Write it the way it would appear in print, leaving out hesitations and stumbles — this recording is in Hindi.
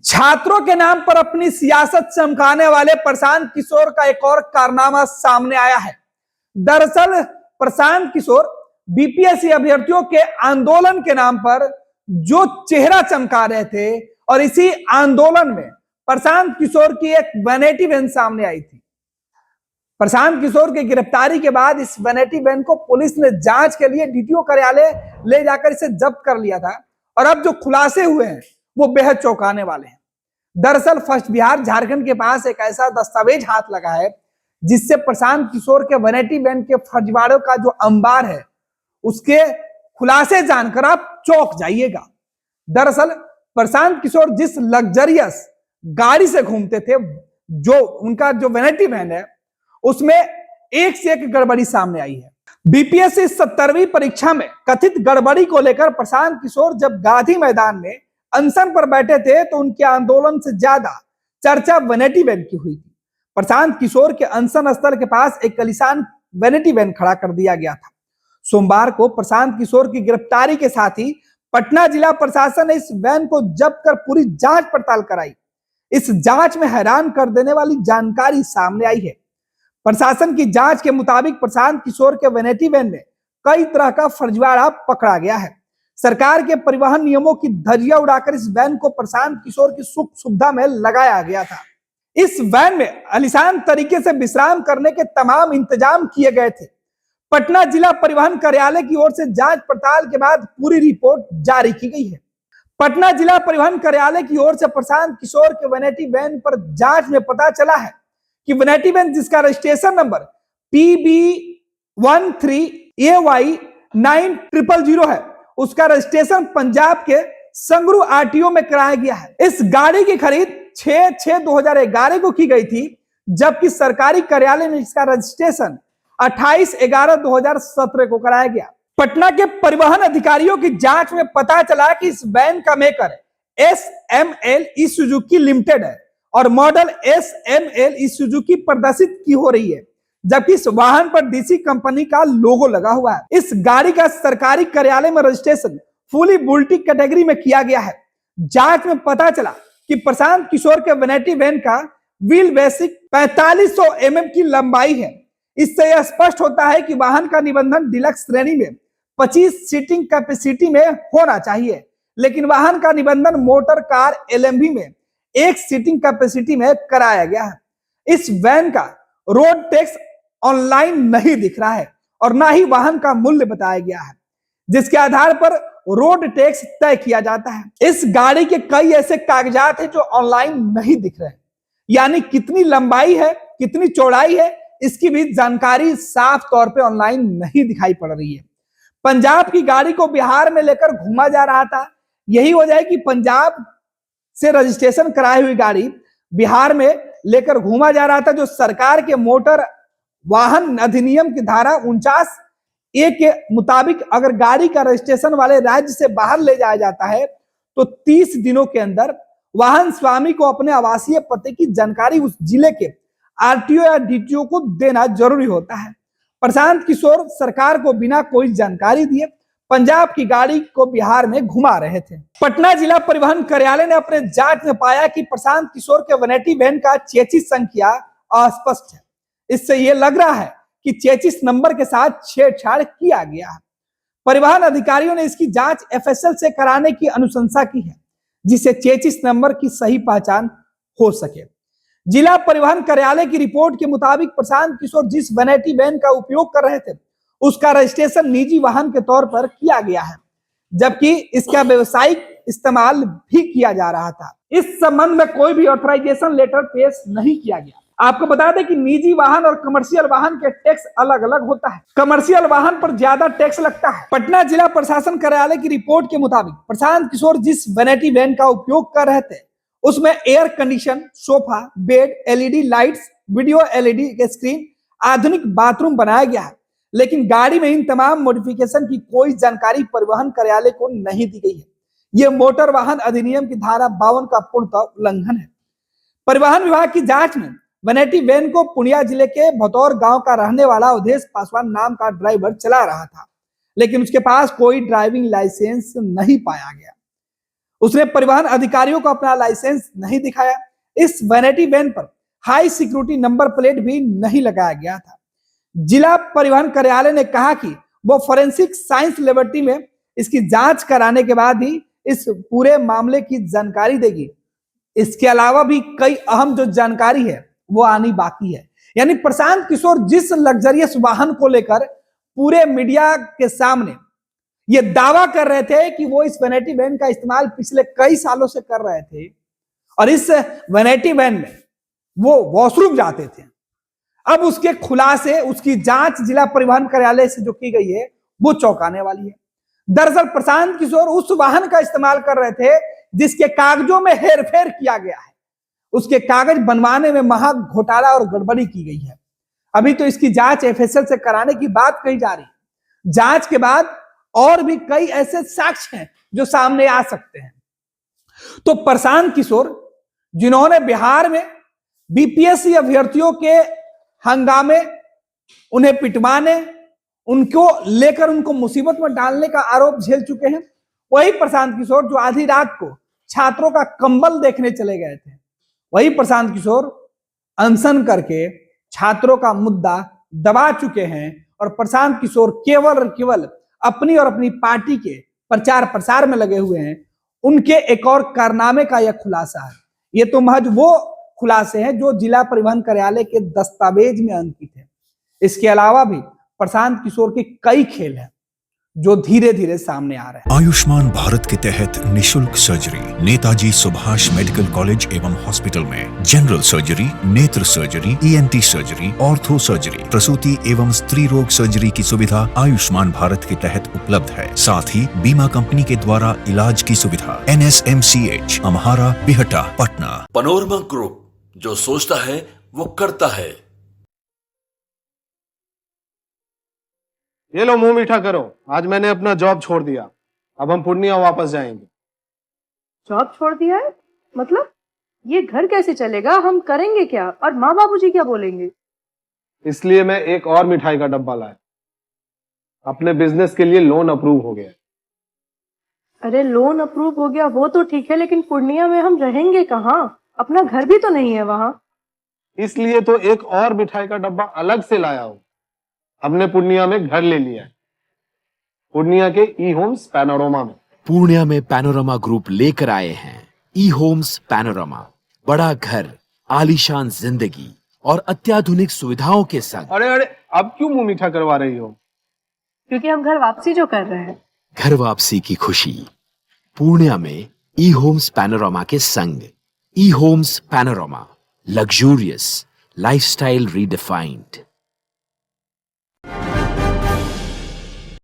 छात्रों के नाम पर अपनी सियासत चमकाने वाले प्रशांत किशोर का एक और कारनामा सामने आया है। दरअसल प्रशांत किशोर बीपीएससी अभ्यर्थियों के आंदोलन के नाम पर जो चेहरा चमका रहे थे और इसी आंदोलन में प्रशांत किशोर की एक वैनिटी वैन सामने आई थी। प्रशांत किशोर की गिरफ्तारी के बाद इस वैनिटी वैन को पुलिस ने जांच के लिए डीटीओ कार्यालय ले जाकर इसे जब्त कर लिया था और अब जो खुलासे हुए हैं वो बेहद चौंकाने वाले हैं। दरअसल फर्स्ट बिहार झारखंड के पास एक ऐसा दस्तावेज हाथ लगा है जिससे प्रशांत किशोर के वैनिटी वैन के फर्जीवाड़ों का जो अंबार है उसके खुलासे जानकर आप चौंक जाइएगा। दरअसल प्रशांत किशोर जिस लग्जरियस गाड़ी से घूमते थे, जो उनका जो वैनिटी वैन है उसमें एक से एक गड़बड़ी सामने आई है। बीपीएससी 70वीं परीक्षा में कथित गड़बड़ी को लेकर प्रशांत किशोर जब गांधी मैदान में अनशन पर बैठे थे तो उनके आंदोलन से ज्यादा चर्चा वैनिटी वैन की हुई थी। प्रशांत किशोर के अनशन स्थल के पास एक आलीशान वैनिटी वैन खड़ा कर दिया गया था। सोमवार को प्रशांत किशोर की गिरफ्तारी के साथ ही पटना जिला प्रशासन ने इस वैन को जब्त कर पूरी जांच पड़ताल कराई। इस जांच में हैरान कर देने वाली जानकारी सामने आई है। प्रशासन की जांच के मुताबिक प्रशांत किशोर के वैनिटी वैन में कई तरह का फर्जीवाड़ा पकड़ा गया है। सरकार के परिवहन नियमों की धज्जियां उड़ाकर इस वैन को प्रशांत किशोर की सुख सुविधा में लगाया गया था। इस वैन में आलीशान तरीके से विश्राम करने के तमाम इंतजाम किए गए थे। पटना जिला परिवहन कार्यालय की ओर से जांच पड़ताल के बाद पूरी रिपोर्ट जारी की गई है। पटना जिला परिवहन कार्यालय की ओर से प्रशांत किशोर के वैनिटी वैन पर जांच में पता चला है कि वैनिटी वैन जिसका रजिस्ट्रेशन नंबर PB13AY9000 है, उसका रजिस्ट्रेशन पंजाब के संगरू आरटीओ में कराया गया है। इस गाड़ी की खरीद 6/6/2011 को की गई थी, जबकि सरकारी कार्यालय में इसका रजिस्ट्रेशन 28/11/2017 को कराया गया। पटना के परिवहन अधिकारियों की जांच में पता चला कि इस वैन का मेकर SML सुजुकी लिमिटेड है और मॉडल SML सुजुकी प्रदर्शित की हो रही है, जबकि इस वाहन पर डीसी कंपनी का लोगो लगा हुआ है। इस गाड़ी का सरकारी कार्यालय में रजिस्ट्रेशन फुली बुलेटिन कैटेगरी में किया गया है। जांच में पता चला कि प्रशांत किशोर के वैनिटी वैन का व्हील बेसिक 4500 mm की लंबाई है। इससे यह स्पष्ट होता है कि वाहन का निबंधन डिलक्स श्रेणी में 25 सीटिंग कैपेसिटी में होना चाहिए, लेकिन वाहन का निबंधन मोटर कार LMV में 1 सीटिंग कैपेसिटी में कराया गया है। इस वैन का रोड टैक्स ऑनलाइन नहीं दिख रहा है और ना ही वाहन का मूल्य बताया गया है, जिसके आधार पर रोड टैक्स तय किया जाता है। इस गाड़ी के कई ऐसे कागजात हैं जो ऑनलाइन नहीं दिख रहे हैं, यानी कितनी लंबाई है, कितनी चौड़ाई है, इसकी भी जानकारी साफ तौर पे ऑनलाइन नहीं दिखाई पड़ रही है। पंजाब की गाड़ी को बिहार में लेकर घूमा जा रहा था। यही वजह है कि पंजाब से रजिस्ट्रेशन कराई हुई गाड़ी बिहार में लेकर घूमा जा रहा था, जो सरकार के मोटर वाहन अधिनियम की धारा 49A के मुताबिक अगर गाड़ी का रजिस्ट्रेशन वाले राज्य से बाहर ले जाया जाता है तो 30 दिनों के अंदर वाहन स्वामी को अपने आवासीय पते की जानकारी उस जिले के आरटीओ या डीटीओ को देना जरूरी होता है। प्रशांत किशोर सरकार को बिना कोई जानकारी दिए पंजाब की गाड़ी को बिहार में घुमा रहे थे। पटना जिला परिवहन कार्यालय ने अपने जांच में पाया कि प्रशांत किशोर के वैनिटी वैन का चेसिस संख्या अस्पष्ट है। इससे यह लग रहा है कि चेसिस नंबर के साथ छेड़छाड़ किया गया है। परिवहन अधिकारियों ने इसकी जांच FSL से कराने की अनुशंसा की है, जिससे चेसिस नंबर की सही पहचान हो सके। जिला परिवहन कार्यालय की रिपोर्ट के मुताबिक प्रशांत किशोर जिस वैनिटी वैन का उपयोग कर रहे थे उसका रजिस्ट्रेशन निजी वाहन के तौर पर किया गया है, जबकि इसका व्यावसायिक इस्तेमाल भी किया जा रहा था। इस संबंध में कोई भी ऑथराइजेशन लेटर पेश नहीं किया गया। आपको बता दें कि निजी वाहन और कमर्शियल वाहन के टैक्स अलग अलग होता है। कमर्शियल वाहन पर ज्यादा टैक्स लगता है। पटना जिला प्रशासन कार्यालय की रिपोर्ट के मुताबिक प्रशांत किशोर जिस वैनिटी वैन का उपयोग कर रहे थे उसमें air condition, sofa, bed, LED lights, video LED screen, आधुनिक बाथरूम बनाया गया है, लेकिन गाड़ी में इन तमाम मॉडिफिकेशन की कोई जानकारी परिवहन कार्यालय को नहीं दी गई है। यह मोटर वाहन अधिनियम की धारा 52 का पूर्णतः उल्लंघन है। परिवहन विभाग की जांच में वैनिटी वैन को पूर्णिया जिले के भतौर गांव का रहने वाला अवधेश पासवान नाम का ड्राइवर चला रहा था, लेकिन उसके पास कोई ड्राइविंग लाइसेंस नहीं पाया गया। उसने परिवहन अधिकारियों को अपना लाइसेंस नहीं दिखाया। इस वैनिटी वैन पर हाई सिक्योरिटी नंबर प्लेट भी नहीं लगाया गया था। जिला परिवहन कार्यालय ने कहा कि वो फोरेंसिक साइंस लेबोरेटरी में इसकी जांच कराने के बाद ही इस पूरे मामले की जानकारी देगी। इसके अलावा भी कई अहम जो जानकारी है वो आनी बाकी है। यानी प्रशांत किशोर जिस लग्जरियस वाहन को लेकर पूरे मीडिया के सामने ये दावा कर रहे थे कि वो इस वैनिटी वैन का इस्तेमाल पिछले कई सालों से कर रहे थे और इस वैनिटी वैन में वो वॉशरूम जाते थे, अब उसके खुलासे, उसकी जांच जिला परिवहन कार्यालय से जो की गई है वो चौंकाने वाली है। दरअसल प्रशांत किशोर उस वाहन का इस्तेमाल कर रहे थे जिसके कागजों में हेरफेर किया गया है, उसके कागज बनवाने में महा घोटाला और गड़बड़ी की गई है। अभी तो इसकी जांच एफएसएल से कराने की बात कही जा रही है। जांच के बाद और भी कई ऐसे साक्ष्य हैं जो सामने आ सकते हैं। तो प्रशांत किशोर जिन्होंने बिहार में बीपीएससी अभ्यर्थियों के हंगामे, उन्हें पिटवाने, उनको लेकर उनको मुसीबत में डालने का आरोप झेल चुके हैं, वही प्रशांत किशोर जो आधी रात को छात्रों का कंबल देखने चले गए थे, वही प्रशांत किशोर अनशन करके छात्रों का मुद्दा दबा चुके हैं। और प्रशांत किशोर केवल और केवल अपनी और अपनी पार्टी के प्रचार प्रसार में लगे हुए हैं। उनके एक और कारनामे का यह खुलासा है। ये तो महज वो खुलासे हैं जो जिला परिवहन कार्यालय के दस्तावेज में अंकित है। इसके अलावा भी प्रशांत किशोर के कई खेल हैं जो धीरे धीरे सामने आ रहे हैं। आयुष्मान भारत के तहत निशुल्क surgery Netaji Subhash medical college एवं हॉस्पिटल में जनरल सर्जरी, नेत्र surgery, ENT surgery, ortho surgery, प्रसूति एवं स्त्री रोग सर्जरी की सुविधा आयुष्मान भारत के तहत उपलब्ध है। साथ ही बीमा कंपनी के द्वारा इलाज की सुविधा। NSMCH, Amhara, Bihta, Patna. Panorama group, जो सोचता है वो करता है। ये लो मुंह मीठा करो, आज मैंने अपना जॉब छोड़ दिया, अब हम पूर्णिया वापस जाएंगे। जॉब छोड़ दिया है? मतलब ये घर कैसे चलेगा? हम करेंगे क्या? और माँ बाबूजी क्या बोलेंगे? इसलिए मैं एक और मिठाई का डब्बा लाया। अपने बिजनेस के लिए लोन अप्रूव हो गया। अरे लोन अप्रूव हो गया वो तो ठीक है, लेकिन पूर्णिया में हम रहेंगे कहाँ? अपना घर भी तो नहीं है वहां। इसलिए तो एक और मिठाई का डब्बा अलग से लाया हूं। हमने पूर्णिया में घर ले लिया है, पूर्णिया के ई होम्स पैनोरमा में। पूर्णिया में पैनोरमा ग्रुप लेकर आए हैं ई होम्स पैनोरमा। बड़ा घर, आलीशान जिंदगी और अत्याधुनिक सुविधाओं के संग। अरे अरे, अब क्यों मुंह मीठा करवा रही हो? क्योंकि हम घर वापसी जो कर रहे हैं। घर वापसी की खुशी पूर्णिया में ई होम्स पैनोरमा के संग। ई Homes Panorama, luxurious lifestyle redefined.